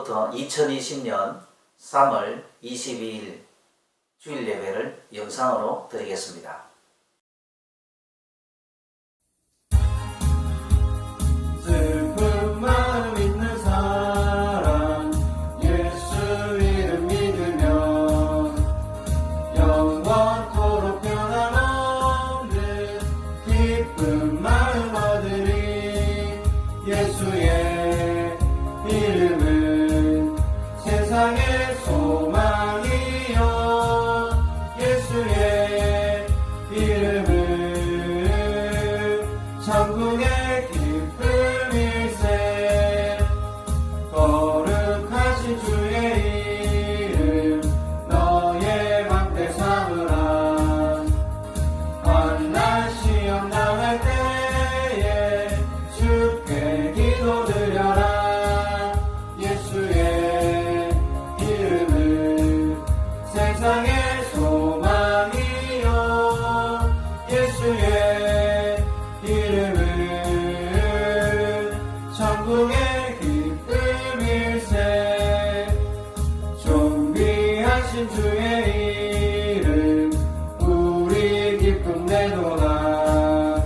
지금부터 2020년 3월 22일 주일 예배를 영상으로 드리겠습니다. 슬픈 마음 있는 사람 예수 이름 믿으면 영원토록 변함없는 기쁜 마음 얻으리. 예수의 이름은 세상의 소망이요 예수의 이름은 천국의 기쁨일세. 거룩하신 주의 이름 너의 방패 삼으라. 환난 시험 당할 때에 주께 기도드려라. 예수의 이름은 세상의 소망이요 예수의 이름은 천국의 기쁨일세. 존귀하신 주의 이름 우리 기쁨 내도다.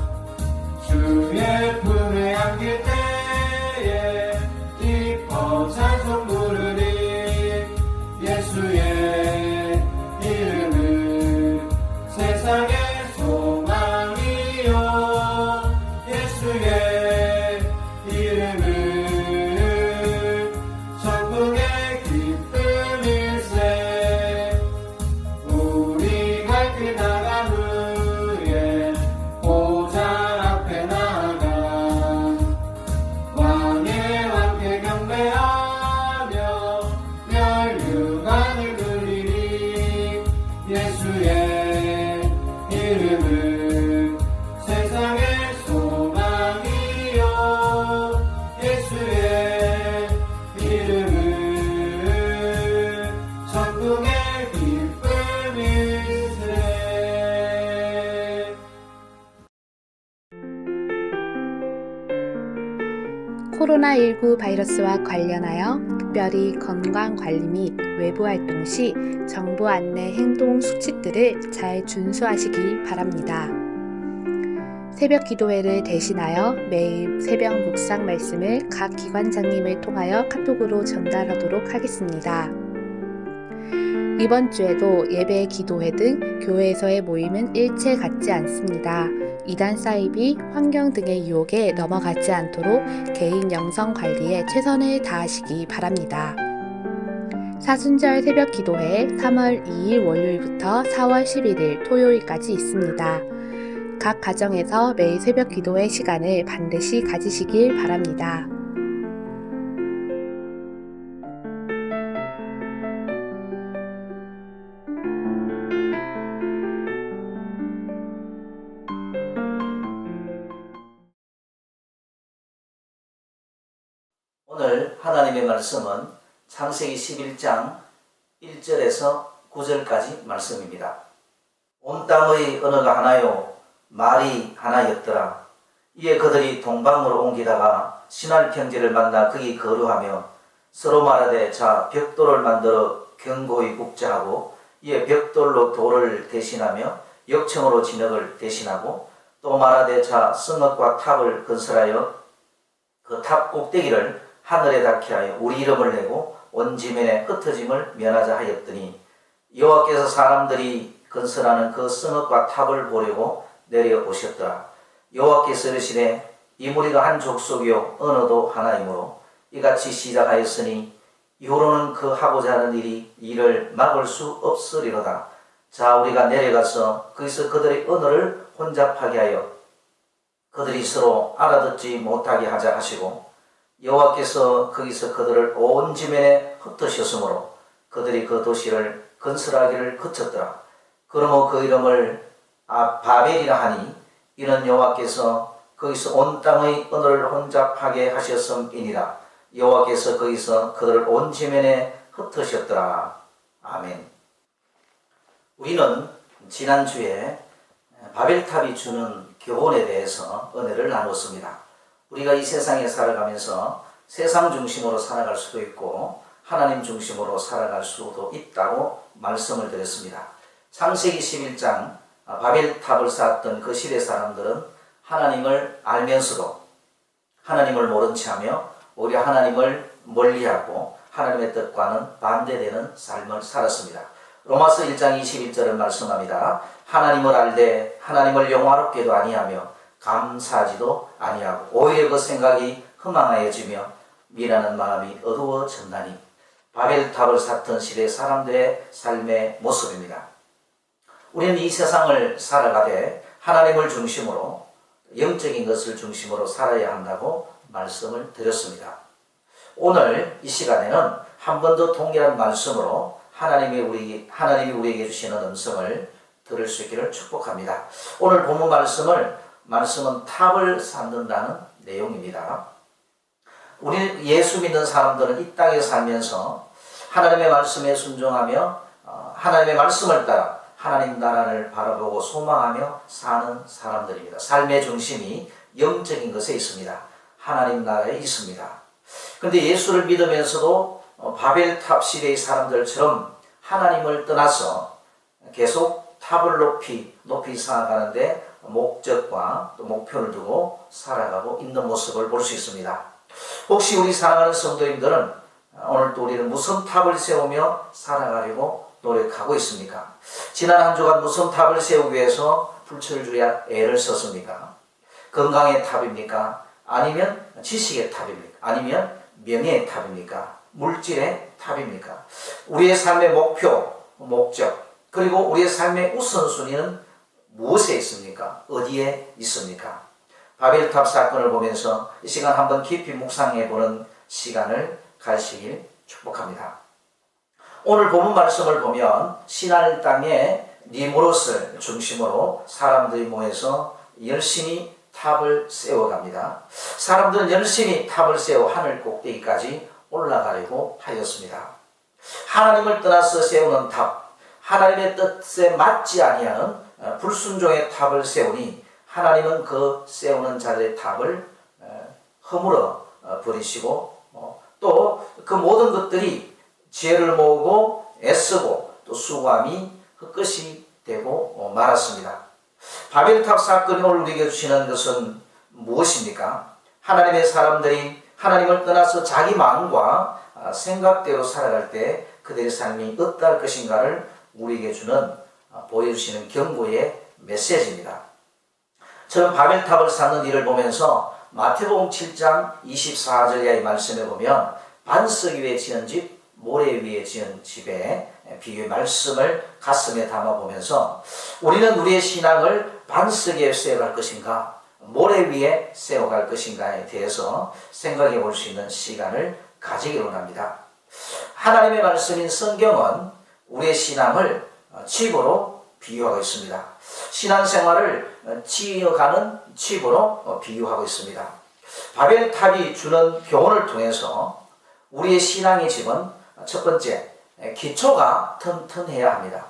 주의 품에 안길 때에 기뻐 찬송 부르리. 예수의 이름은 세상의 소망이요 예수의 이름은 천국의 기쁨일세. 우리 갈 길 나간 후에 보좌 앞에 나가 왕의 왕께 경배하며 멸류관을 드리리. 예수의 이름은 세상의 소망이요 예수의 이름은 천국의 기쁨일세. 코로나19 바이러스와 관련하여 특별히 건강관리 및 외부활동 시 정부 안내 행동 수칙들을 잘 준수하시기 바랍니다. 새벽 기도회를 대신하여 매일 새벽 묵상 말씀을 각 기관장님을 통하여 카톡으로 전달하도록 하겠습니다. 이번 주에도 예배, 기도회 등 교회에서의 모임은 일체 갖지 않습니다. 이단 사이비, 환경 등의 유혹에 넘어가지 않도록 개인 영성 관리에 최선을 다하시기 바랍니다. 사순절 새벽 기도회 3월 2일 월요일부터 4월 11일 토요일까지 있습니다. 각 가정에서 매일 새벽 기도회 시간을 반드시 가지시길 바랍니다. 오늘 하나님의 말씀은 창세기 11장 1절에서 9절까지 말씀입니다. 온 땅의 언어가 하나요 말이 하나였더라. 이에 그들이 동방으로 옮기다가 신할 평지를 만나 거기 거류하며 서로 말하되 자 벽돌을 만들어 견고히 굽자하고 이에 벽돌로 돌을 대신하며 역청으로 진흙을 대신하고 또 말하되 자 성읍과 탑을 건설하여 그 탑 꼭대기를 하늘에 닿게 하여 우리 이름을 내고 온 지면에 흩어짐을 면하자 하였더니 여호와께서 사람들이 건설하는 그 성읍과 탑을 보려고 내려오셨더라. 여호와께서 이르시되 이 무리가 한 족속이요 언어도 하나이므로 이같이 시작하였으니 이후로는 그 하고자 하는 일이 이를 막을 수 없으리로다. 자 우리가 내려가서 거기서 그들의 언어를 혼잡하게 하여 그들이 서로 알아듣지 못하게 하자 하시고 여호와께서 거기서 그들을 온 지면에 흩으셨으므로 그들이 그 도시를 건설하기를 그쳤더라. 그러므로 그 이름을 바벨이라 하니 이는 여호와께서 거기서 온 땅의 언어를 혼잡하게 하셨음이니라. 여호와께서 거기서 그들을 온 지면에 흩으셨더라. 아멘. 우리는 지난주에 바벨탑이 주는 교훈에 대해서 은혜를 나눴습니다. 우리가 이 세상에 살아가면서 세상 중심으로 살아갈 수도 있고 하나님 중심으로 살아갈 수도 있다고 말씀을 드렸습니다. 창세기 11장 바벨탑을 쌓았던 그 시대 사람들은 하나님을 알면서도 하나님을 모른 채 하며 오히려 하나님을 멀리하고 하나님의 뜻과는 반대되는 삶을 살았습니다. 로마서 1장 21절은 말씀합니다. 하나님을 알되 하나님을 영화롭게도 아니하며 감사하지도 아니하고 오히려 그 생각이 허망하여지며 미라는 마음이 어두워졌나니. 바벨탑을 쌓던 시대 사람들의 삶의 모습입니다. 우리는 이 세상을 살아가되 하나님을 중심으로 영적인 것을 중심으로 살아야 한다고 말씀을 드렸습니다. 오늘 이 시간에는 한 번 더 동일한 말씀으로 하나님이 우리에게 주시는 음성을 들을 수 있기를 축복합니다. 오늘 본문 말씀은 탑을 쌓는다는 내용입니다. 우리 예수 믿는 사람들은 이 땅에 살면서 하나님의 말씀에 순종하며 하나님의 말씀을 따라 하나님 나라를 바라보고 소망하며 사는 사람들입니다. 삶의 중심이 영적인 것에 있습니다. 하나님 나라에 있습니다. 그런데 예수를 믿으면서도 바벨탑 시대의 사람들처럼 하나님을 떠나서 계속 탑을 높이 쌓아가는데 목적과 또 목표를 두고 살아가고 있는 모습을 볼 수 있습니다. 혹시 우리 사랑하는 성도님들은 오늘 또 우리는 무슨 탑을 세우며 살아가려고 노력하고 있습니까? 지난 한 주간 무슨 탑을 세우기 위해서 불철 주야 애를 썼습니까? 건강의 탑입니까? 아니면 지식의 탑입니까? 아니면 명예의 탑입니까? 물질의 탑입니까? 우리의 삶의 목표, 목적, 그리고 우리의 삶의 우선순위는 무엇에 있습니까? 어디에 있습니까? 바벨탑 사건을 보면서 이 시간 한번 깊이 묵상해보는 시간을 가지시길 축복합니다. 오늘 본문 말씀을 보면 시날 땅에 니무롯을 중심으로 사람들이 모여서 열심히 탑을 세워갑니다. 사람들은 열심히 탑을 세워 하늘 꼭대기까지 올라가려고 하였습니다. 하나님을 떠나서 세우는 탑, 하나님의 뜻에 맞지 아니하는 불순종의 탑을 세우니 하나님은 그 세우는 자들의 탑을 허물어 버리시고 또 그 모든 것들이 지혜를 모으고 애쓰고 또 수고함이 헛것이 되고 말았습니다. 바벨탑 사건이 오늘 우리에게 주시는 것은 무엇입니까? 하나님의 사람들이 하나님을 떠나서 자기 마음과 생각대로 살아갈 때 그들의 삶이 어떠할 것인가를 우리에게 보여주시는 경고의 메시지입니다. 저는 바벨탑을 쌓는 일을 보면서 마태복음 7장 24절 이하의 말씀에 보면 반석 위에 지은 집, 모래 위에 지은 집의 비유의 말씀을 가슴에 담아보면서 우리는 우리의 신앙을 반석 위에 세워갈 것인가, 모래 위에 세워갈 것인가에 대해서 생각해 볼 수 있는 시간을 가지기를 원합니다. 하나님의 말씀인 성경은 우리의 신앙을 집으로 비유하고 있습니다. 신앙생활을 지어가는 집으로 비유하고 있습니다. 바벨탑이 주는 교훈을 통해서 우리의 신앙의 집은 첫 번째, 기초가 튼튼해야 합니다.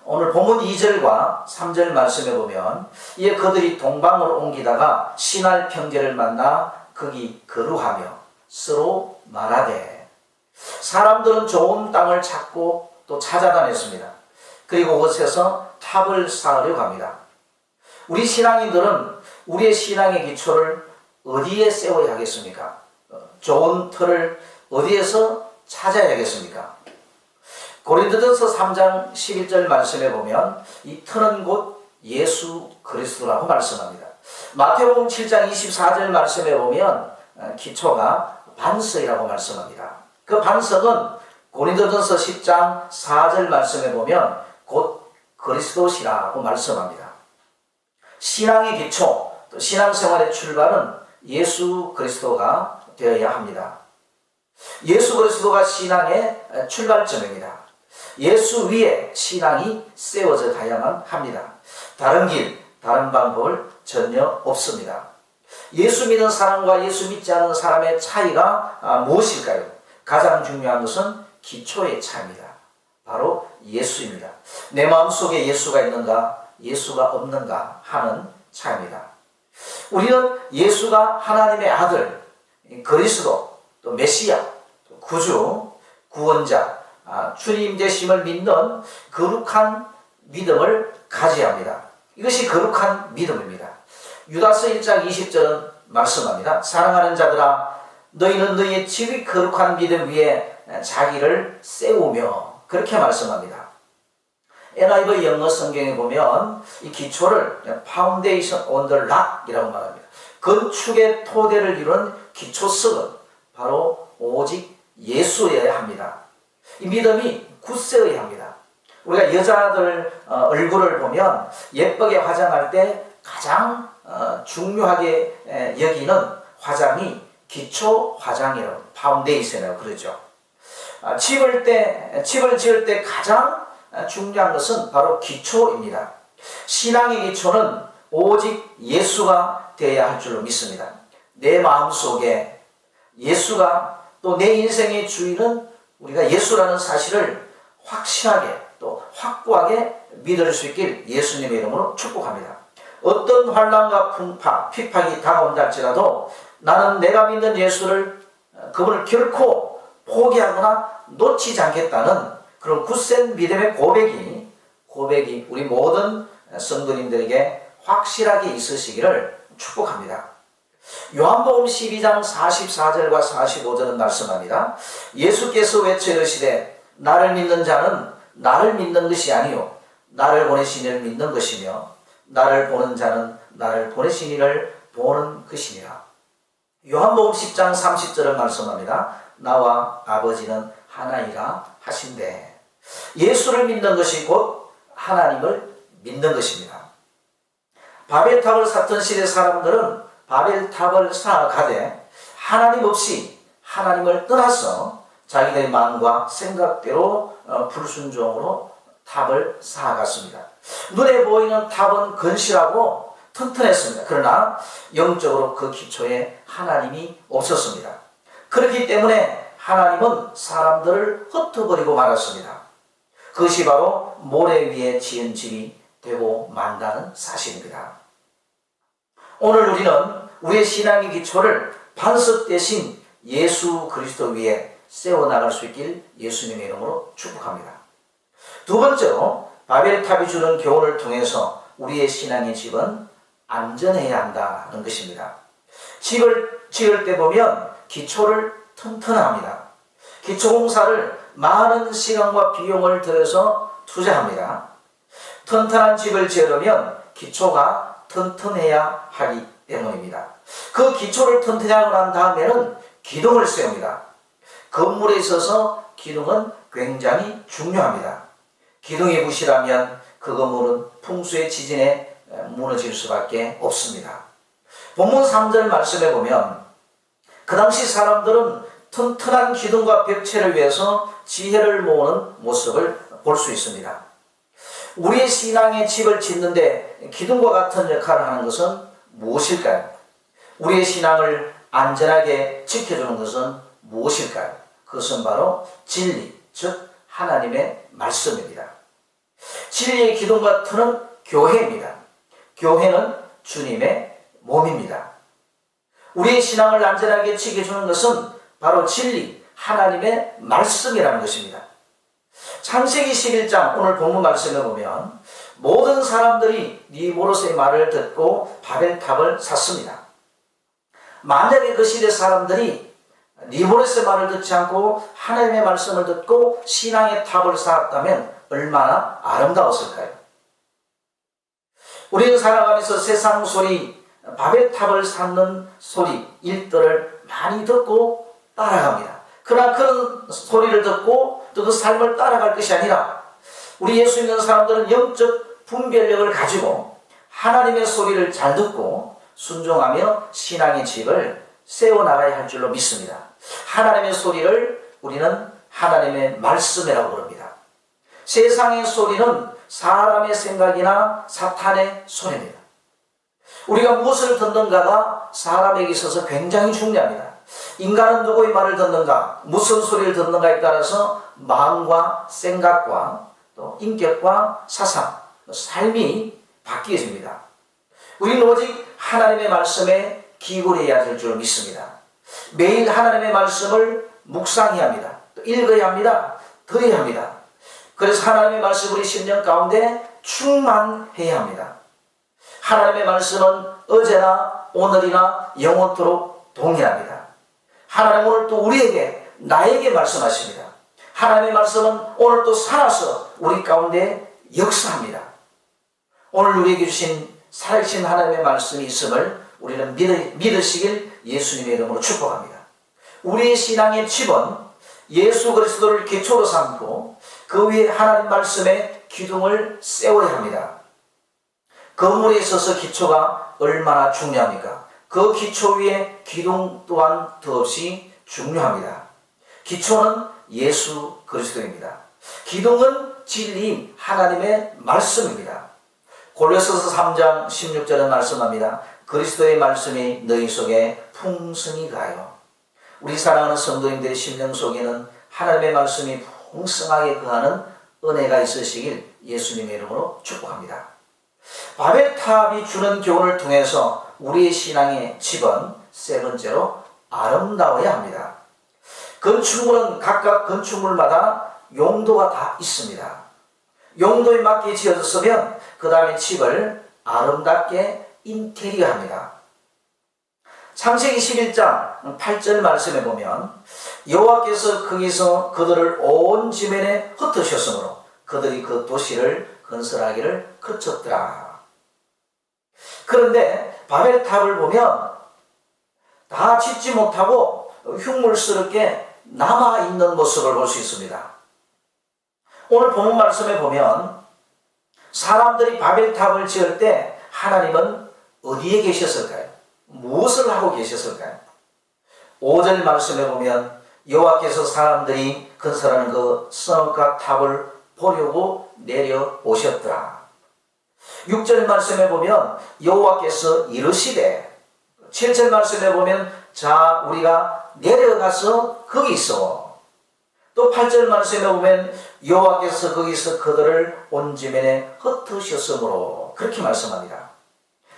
오늘 본문 2절과 3절 말씀에 보면 이에 그들이 동방으로 옮기다가 시날 평지를 만나 거기 거루하며 서로 말하되. 사람들은 좋은 땅을 찾고 또 찾아다녔습니다. 그리고 그곳에서 탑을 쌓으려고 합니다. 우리 신앙인들은 우리의 신앙의 기초를 어디에 세워야 하겠습니까? 좋은 터를 어디에서 찾아야겠습니까? 고린도전서 3장 11절 말씀에 보면 이 터는 곧 예수 그리스도라고 말씀합니다. 마태복음 7장 24절 말씀에 보면 기초가 반석이라고 말씀합니다. 그 반석은 고린도전서 10장 4절 말씀에 보면 곧 그리스도시라고 말씀합니다. 신앙의 기초, 또 신앙생활의 출발은 예수 그리스도가 되어야 합니다. 예수 그리스도가 신앙의 출발점입니다. 예수 위에 신앙이 세워져 가야만 합니다. 다른 길, 다른 방법을 전혀 없습니다. 예수 믿는 사람과 예수 믿지 않는 사람의 차이가 무엇일까요? 가장 중요한 것은 기초의 차이입니다. 바로 예수입니다. 내 마음속에 예수가 있는가, 예수가 없는가 하는 차이입니다. 우리는 예수가 하나님의 아들, 그리스도, 또 메시아, 또 구주, 구원자, 주님 되심을 믿는 거룩한 믿음을 가져야 합니다. 이것이 거룩한 믿음입니다. 유다서 1장 20절은 말씀합니다. 사랑하는 자들아, 너희는 너희의 지극히 거룩한 믿음 위에 자기를 세우며, 그렇게 말씀합니다. NIV 영어 성경에 보면 이 기초를 Foundation on the Rock이라고 말합니다. 건축의 토대를 이루는 기초석은 바로 오직 예수여야 합니다. 이 믿음이 굳세어야 합니다. 우리가 여자들 얼굴을 보면 예쁘게 화장할 때 가장 중요하게 여기는 화장이 기초 화장이라고, 파운데이션이라고 그러죠. 집을 지을 때 가장 중요한 것은 바로 기초입니다. 신앙의 기초는 오직 예수가 되어야 할 줄로 믿습니다. 내 마음속에 예수가, 또 내 인생의 주인은 우리가 예수라는 사실을 확실하게 또 확고하게 믿을 수 있길 예수님의 이름으로 축복합니다. 어떤 환난과 풍파, 핍박이 다가온다 할지라도 나는 내가 믿는 예수를, 그분을 결코 포기하거나 놓치지 않겠다는 그런 굳센 믿음의 고백이 우리 모든 성도님들에게 확실하게 있으시기를 축복합니다. 요한복음 12장 44절과 45절은 말씀합니다. 예수께서 외쳐 이르시되 나를 믿는 자는 나를 믿는 것이 아니요 나를 보내신 이를 믿는 것이며 나를 보는 자는 나를 보내신 이를 보는 것이니라. 요한복음 10장 30절은 말씀합니다. 나와 아버지는 하나이라 하신대. 예수를 믿는 것이 곧 하나님을 믿는 것입니다. 바벨탑을 쌓던 시대 사람들은 바벨탑을 쌓아가되 하나님 없이, 하나님을 떠나서 자기들의 마음과 생각대로 불순종으로 탑을 쌓아갔습니다. 눈에 보이는 탑은 건실하고 튼튼했습니다. 그러나 영적으로 그 기초에 하나님이 없었습니다. 그렇기 때문에 하나님은 사람들을 흩어버리고 말았습니다. 그것이 바로 모래 위에 지은 집이 되고 만다는 사실입니다. 오늘 우리는 우리의 신앙의 기초를 반석 대신 예수 그리스도 위에 세워나갈 수 있길 예수님의 이름으로 축복합니다. 두 번째로 바벨탑이 주는 교훈을 통해서 우리의 신앙의 집은 안전해야 한다는 것입니다. 집을 지을 때 보면 기초를 튼튼합니다. 기초공사를 많은 시간과 비용을 들여서 투자합니다. 튼튼한 집을 지으려면 기초가 튼튼해야 하기 때문입니다. 그 기초를 튼튼하고 난 다음에는 기둥을 세웁니다. 건물에 있어서 기둥은 굉장히 중요합니다. 기둥이 부실하면 그 건물은 풍수의 지진에 무너질 수밖에 없습니다. 본문 3절 말씀에 보면 그 당시 사람들은 튼튼한 기둥과 벽체를 위해서 지혜를 모으는 모습을 볼 수 있습니다. 우리의 신앙의 집을 짓는데 기둥과 같은 역할을 하는 것은 무엇일까요? 우리의 신앙을 안전하게 지켜주는 것은 무엇일까요? 그것은 바로 진리, 즉 하나님의 말씀입니다. 진리의 기둥과 터는 교회입니다. 교회는 주님의 몸입니다. 우리의 신앙을 안전하게 지켜주는 것은 바로 진리, 하나님의 말씀이라는 것입니다. 창세기 11장 오늘 본문 말씀에 보면 모든 사람들이 니보롯의 말을 듣고 바벨탑을 샀습니다. 만약에 그 시대 사람들이 니보롯의 말을 듣지 않고 하나님의 말씀을 듣고 신앙의 탑을 쌓았다면 얼마나 아름다웠을까요? 우리는 살아가면서 세상 소리, 바벨탑을 쌓는 소리, 일들을 많이 듣고 따라갑니다. 그러나 그런 소리를 듣고 또 그 삶을 따라갈 것이 아니라 우리 예수 믿는 사람들은 영적 분별력을 가지고 하나님의 소리를 잘 듣고 순종하며 신앙의 집을 세워나가야 할 줄로 믿습니다. 하나님의 소리를 우리는 하나님의 말씀이라고 부릅니다. 세상의 소리는 사람의 생각이나 사탄의 소리입니다. 우리가 무엇을 듣는가가 사람에게 있어서 굉장히 중요합니다. 인간은 누구의 말을 듣는가, 무슨 소리를 듣는가에 따라서 마음과 생각과 또 인격과 사상, 삶이 바뀌어집니다. 우리는 오직 하나님의 말씀에 기울여야 될 줄 믿습니다. 매일 하나님의 말씀을 묵상해야 합니다. 또 읽어야 합니다. 들어야 합니다. 그래서 하나님의 말씀 우리 심령 가운데 충만해야 합니다. 하나님의 말씀은 어제나 오늘이나 영원토록 동일합니다. 하나님 오늘 또 우리에게 나에게 말씀하십니다. 하나님의 말씀은 오늘 또 살아서 우리 가운데 역사합니다. 오늘 우리에게 주신 살아계신 하나님의 말씀이 있음을 우리는 믿으시길 예수님의 이름으로 축복합니다. 우리의 신앙의 칩은 예수 그리스도를 기초로 삼고 그 위에 하나님 말씀의 기둥을 세워야 합니다. 건물에 있어서 기초가 얼마나 중요합니까? 그 기초 위에 기둥 또한 더없이 중요합니다. 기초는 예수 그리스도입니다. 기둥은 진리 하나님의 말씀입니다. 골로새서 3장 16절에 말씀합니다. 그리스도의 말씀이 너희 속에 풍성히 가요. 우리 사랑하는 성도님들의 심령 속에는 하나님의 말씀이 풍성하게 거하는 은혜가 있으시길 예수님의 이름으로 축복합니다. 바벨탑이 주는 교훈을 통해서 우리의 신앙의 칩은 세 번째로 아름다워야 합니다. 건축물은 각각 건축물마다 용도가 다 있습니다. 용도에 맞게 지어졌으면 그 다음에 칩을 아름답게 인테리어합니다. 창세기 11장 8절 말씀에 보면 여호와께서 거기서 그들을 온 지면에 흩으셨으므로 그들이 그 도시를 건설하기를 그쳤더라. 그런데 바벨탑을 보면 다 짓지 못하고 흉물스럽게 남아있는 모습을 볼 수 있습니다. 오늘 본문 말씀에 보면 사람들이 바벨탑을 지을 때 하나님은 어디에 계셨을까요? 무엇을 하고 계셨을까요? 5절 말씀에 보면 여호와께서 사람들이 건설하는 그 성읍과 탑을 보려고 내려오셨더라. 6절 말씀에 보면 여호와께서 이르시되, 7절 말씀에 보면 자 우리가 내려가서 거기 있어. 또 8절 말씀에 보면 여호와께서 거기서 그들을 온 지면에 흩으셨으므로 그렇게 말씀합니다.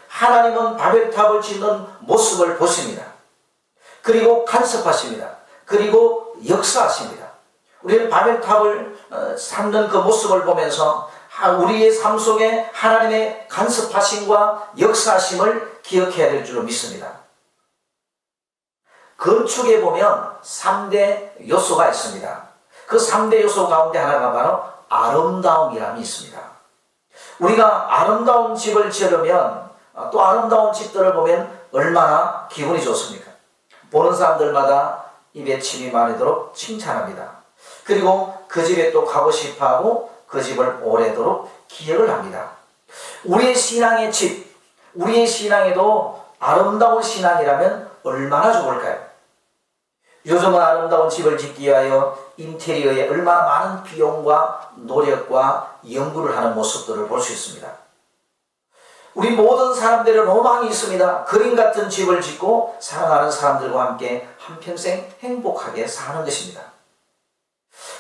하나님은 바벨탑을 짓는 모습을 보십니다. 그리고 간섭하십니다. 그리고 역사하십니다. 우리는 바벨탑을 삼는 그 모습을 보면서 우리의 삶 속에 하나님의 간섭하심과 역사하심을 기억해야 될 줄로 믿습니다. 건축에 보면 3대 요소가 있습니다. 그 3대 요소 가운데 하나가 바로 아름다움이라는 있습니다. 우리가 아름다운 집을 지으려면 또 아름다운 집들을 보면 얼마나 기분이 좋습니까? 보는 사람들마다 입에 침이 마르도록 칭찬합니다. 그리고 그 집에 또 가고 싶어하고 그 집을 오래도록 기억을 합니다. 우리의 신앙의 집, 우리의 신앙에도 아름다운 신앙이라면 얼마나 좋을까요? 요즘은 아름다운 집을 짓기 위하여 인테리어에 얼마나 많은 비용과 노력과 연구를 하는 모습들을 볼 수 있습니다. 우리 모든 사람들의 로망이 있습니다. 그림 같은 집을 짓고 사랑하는 사람들과 함께 한평생 행복하게 사는 것입니다.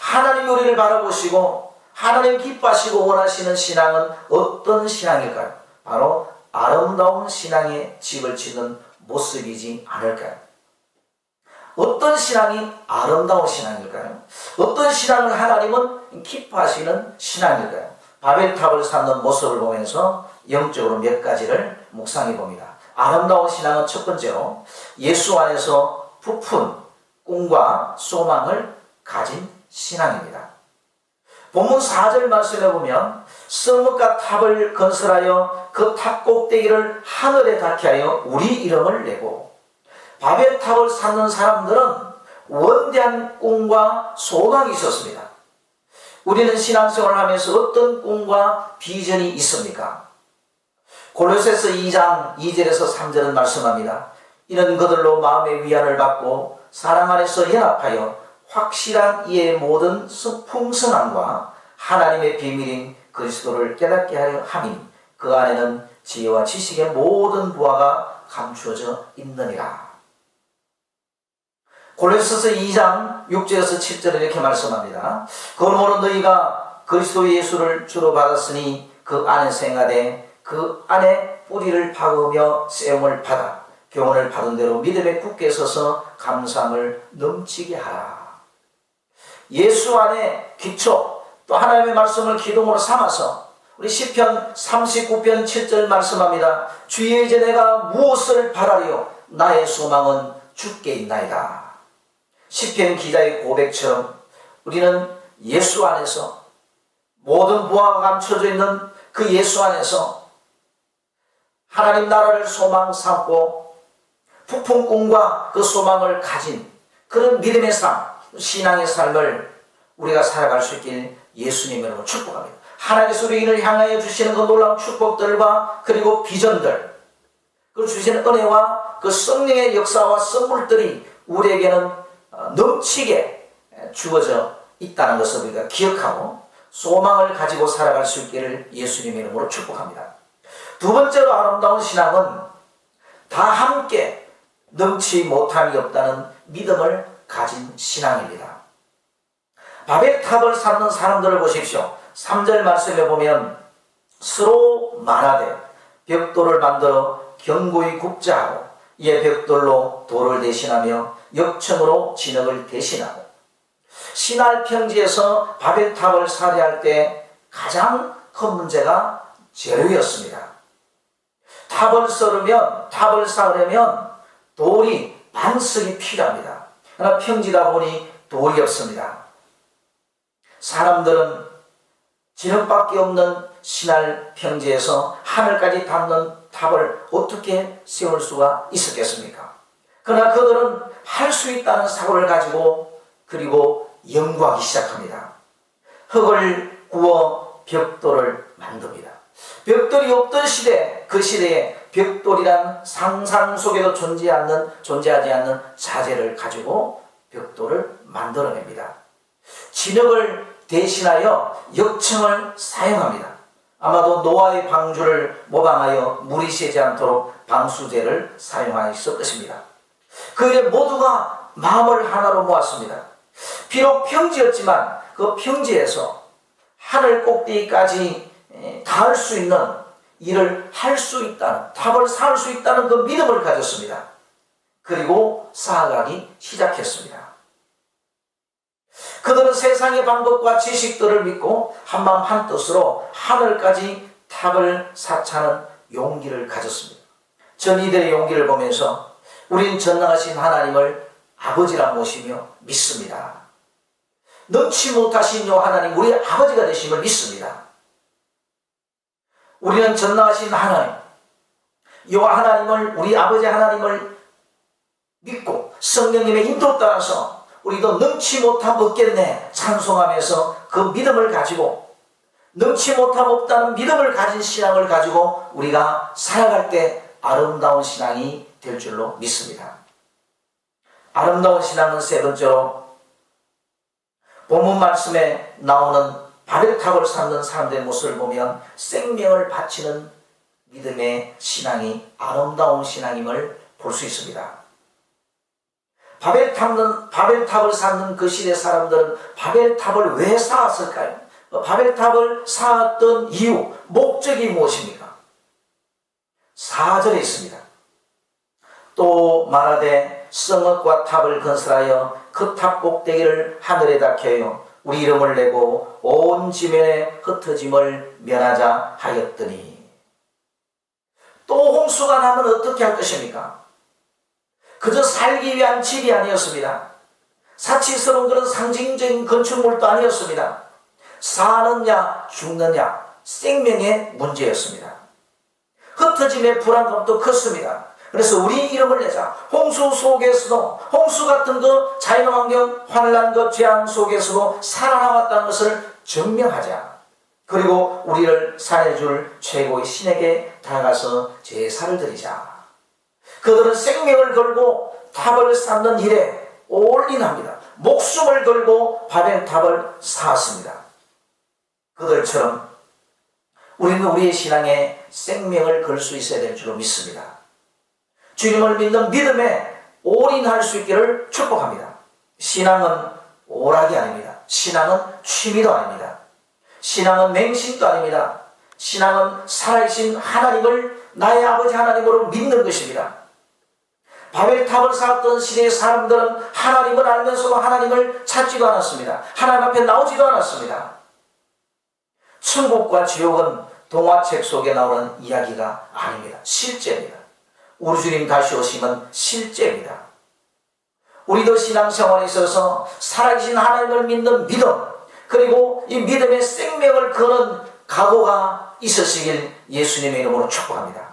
하나님 우리를 바라보시고 하나님 기뻐하시고 원하시는 신앙은 어떤 신앙일까요? 바로 아름다운 신앙의 집을 짓는 모습이지 않을까요? 어떤 신앙이 아름다운 신앙일까요? 어떤 신앙을 하나님은 기뻐하시는 신앙일까요? 바벨탑을 쌓는 모습을 보면서 영적으로 몇 가지를 묵상해 봅니다. 아름다운 신앙은 첫 번째로 예수 안에서 부푼 꿈과 소망을 가진 신앙입니다. 본문 4절 말씀에 보면 성읍과 탑을 건설하여 그 탑 꼭대기를 하늘에 닿게 하여 우리 이름을 내고, 바벨탑을 쌓는 사람들은 원대한 꿈과 소망이 있었습니다. 우리는 신앙생활을 하면서 어떤 꿈과 비전이 있습니까? 골로새서 2장 2절에서 3절은 말씀합니다. 이는 그들로 마음의 위안을 받고 사랑 안에서 연합하여 확실한 이의 모든 풍성함과 하나님의 비밀인 그리스도를 깨닫게 하려 함이 그 안에는 지혜와 지식의 모든 부하가 감추어져 있느니라. 골로새서 2장 6절에서 7절에 이렇게 말씀합니다. 그러므로 너희가 그리스도 예수를 주로 받았으니 그 안에 생하되 그 안에 뿌리를 박으며 세움을 받아 교훈을 받은 대로 믿음에 굳게 서서 감사함을 넘치게 하라. 예수 안에 기초, 또 하나님의 말씀을 기둥으로 삼아서 우리 시편 39편 7절 말씀합니다. 주의 이제 내가 무엇을 바라리요? 나의 소망은 주께 있나이다. 시편 기자의 고백처럼 우리는 예수 안에서 모든 보화가 감춰져 있는 그 예수 안에서 하나님 나라를 소망 삼고 부푼 꿈과 그 소망을 가진 그런 믿음의 삶, 신앙의 삶을 우리가 살아갈 수 있길 예수님의 이름으로 축복합니다. 하나님께서 우리를 향하여 주시는 그 놀라운 축복들과 그리고 비전들, 그 주시는 은혜와 그 성령의 역사와 선물들이 우리에게는 넘치게 주어져 있다는 것을 우리가 기억하고 소망을 가지고 살아갈 수 있기를 예수님의 이름으로 축복합니다. 두 번째로 아름다운 신앙은 다 함께 넘치 못함이 없다는 믿음을 가진 신앙입니다. 바벨탑을 쌓는 사람들을 보십시오. 3절 말씀에 보면 서로 말하되 벽돌을 만들어 견고히 굽자 하고 이에 벽돌로 돌을 대신하며 역청으로 진흙을 대신하고. 시날 평지에서 바벨탑을 살해할 때 가장 큰 문제가 재료였습니다. 탑을 쌓으려면 돌이 반석이 필요합니다. 그러나 평지다 보니 돌이 없습니다. 사람들은 진흙밖에 없는 시날 평지에서 하늘까지 닿는 탑을 어떻게 세울 수가 있었겠습니까? 그러나 그들은 할 수 있다는 사고를 가지고 그리고 연구하기 시작합니다. 흙을 구워 벽돌을 만듭니다. 벽돌이 없던 시대, 그 시대에 벽돌이란 상상 속에도 존재하지 않는 자재를 가지고 벽돌을 만들어냅니다. 진흙을 대신하여 역청을 사용합니다. 아마도 노아의 방주를 모방하여 물이 새지 않도록 방수제를 사용하였을 것입니다. 그에 모두가 마음을 하나로 모았습니다. 비록 평지였지만 그 평지에서 하늘 꼭대기까지 닿을 수 있는 일을 할 수 있다는, 탑을 쌓을 수 있다는 그 믿음을 가졌습니다. 그리고 쌓아가기 시작했습니다. 그들은 세상의 방법과 지식들을 믿고 한마음 한뜻으로 하늘까지 탑을 쌓자는 용기를 가졌습니다. 전 이들의 용기를 보면서 우린 전능하신 하나님을 아버지라 모시며 믿습니다. 넘치 못하신 요 하나님, 우리 아버지가 되심을 믿습니다. 우리는 전능하신 하나님, 요 하나님을, 우리 아버지 하나님을 믿고 성령님의 인도 따라서 우리도 넘치 못함 없겠네 찬송하면서 그 믿음을 가지고, 넘치 못함 없다는 믿음을 가진 신앙을 가지고 우리가 살아갈 때 아름다운 신앙이 될 줄로 믿습니다. 아름다운 신앙은 세 번째로 본문 말씀에 나오는 바벨탑을 쌓는 사람들의 모습을 보면 생명을 바치는 믿음의 신앙이 아름다운 신앙임을 볼 수 있습니다. 바벨탑을 쌓는 그 시대 사람들은 바벨탑을 왜 쌓았을까요? 바벨탑을 쌓았던 이유, 목적이 무엇입니까? 4절에 있습니다. 또 말하되 성읍과 탑을 건설하여 그 탑 꼭대기를 하늘에 닿게요 우리 이름을 내고 온 지면에 흩어짐을 면하자 하였더니. 또 홍수가 나면 어떻게 할 것입니까? 그저 살기 위한 집이 아니었습니다. 사치스러운 그런 상징적인 건축물도 아니었습니다. 사느냐 죽느냐 생명의 문제였습니다. 흩어짐의 불안감도 컸습니다. 그래서 우리 이름을 내자. 홍수 속에서도, 홍수 같은 그 자연환경 환란 그 재앙 속에서도 살아남았다는 것을 증명하자. 그리고 우리를 살해줄 최고의 신에게 다가가서 제사를 드리자. 그들은 생명을 걸고 탑을 쌓는 일에 올인합니다. 목숨을 걸고 바벨탑을 쌓았습니다. 그들처럼 우리는 우리의 신앙에 생명을 걸 수 있어야 될 줄로 믿습니다. 주님을 믿는 믿음에 올인할 수 있기를 축복합니다. 신앙은 오락이 아닙니다. 신앙은 취미도 아닙니다. 신앙은 맹신도 아닙니다. 신앙은 살아계신 하나님을 나의 아버지 하나님으로 믿는 것입니다. 바벨탑을 쌓았던 시대의 사람들은 하나님을 알면서도 하나님을 찾지도 않았습니다. 하나님 앞에 나오지도 않았습니다. 천국과 지옥은 동화책 속에 나오는 이야기가 아닙니다. 실제입니다. 우리 주님 다시 오심은 실제입니다. 우리도 신앙생활에 있어서 살아계신 하나님을 믿는 믿음, 그리고 이 믿음의 생명을 거는 각오가 있으시길 예수님의 이름으로 축복합니다.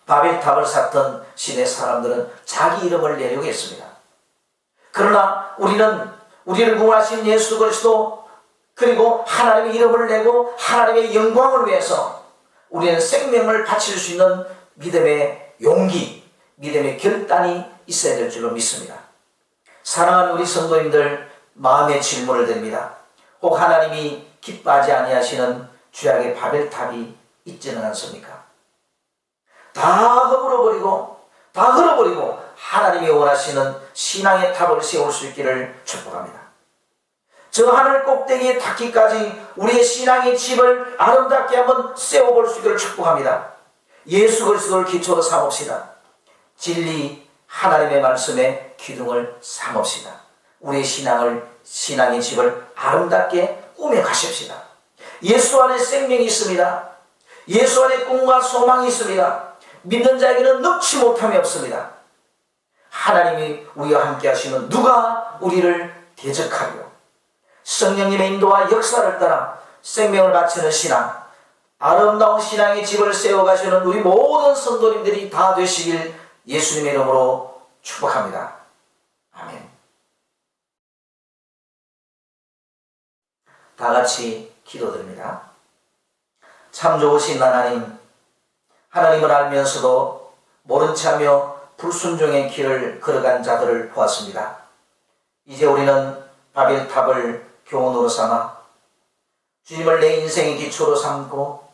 바벨탑을 쌓던 시대 사람들은 자기 이름을 내려고 했습니다. 그러나 우리를 구원하신 예수 그리스도, 그리고 하나님의 이름을 내고 하나님의 영광을 위해서 우리는 생명을 바칠 수 있는 믿음의 용기, 믿음의 결단이 있어야 될 줄로 믿습니다. 사랑하는 우리 성도님들, 마음의 질문을 드립니다. 혹 하나님이 기뻐하지 아니하시는 죄악의 바벨탑이 있지는 않습니까? 다 흘러버리고 하나님이 원하시는 신앙의 탑을 세울 수 있기를 축복합니다. 저 하늘 꼭대기에 닿기까지 우리의 신앙의 집을 아름답게 한번 세워볼 수 있기를 축복합니다. 예수 그리스도를 기초로 삼읍시다. 진리 하나님의 말씀에 기둥을 삼읍시다. 우리의 신앙의 집을 아름답게 꾸며 가십시다. 예수 안에 생명이 있습니다. 예수 안에 꿈과 소망이 있습니다. 믿는 자에게는 넣지 못함이 없습니다. 하나님이 우리와 함께 하시면 누가 우리를 대적하리요. 성령님의 인도와 역사를 따라 생명을 바치는 신앙, 아름다운 신앙의 집을 세워가시는 우리 모든 성도님들이 다 되시길 예수님의 이름으로 축복합니다. 아멘. 다 같이 기도드립니다. 참 좋으신 하나님, 하나님을 알면서도 모른 체하며 불순종의 길을 걸어간 자들을 보았습니다. 이제 우리는 바벨탑을 교훈으로 삼아 주님을 내 인생의 기초로 삼고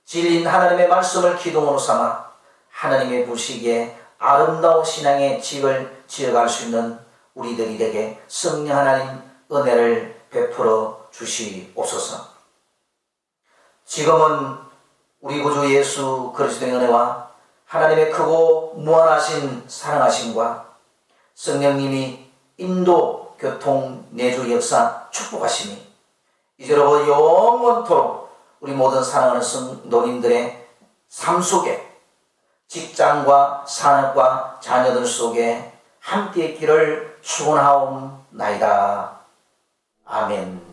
진리인 하나님의 말씀을 기둥으로 삼아 하나님의 보시기에 아름다운 신앙의 집을 지어갈 수 있는 우리들이 되게 성령 하나님 은혜를 베풀어 주시옵소서. 지금은 우리 구주 예수 그리스도의 은혜와 하나님의 크고 무한하신 사랑하심과 성령님이 인도, 교통, 내주, 역사 축복하시니 이제로부터 영원토록 우리 모든 사랑하는 성도님들의 삶 속에, 직장과 산업과 자녀들 속에 함께 있기를 축원하옵나이다. 아멘.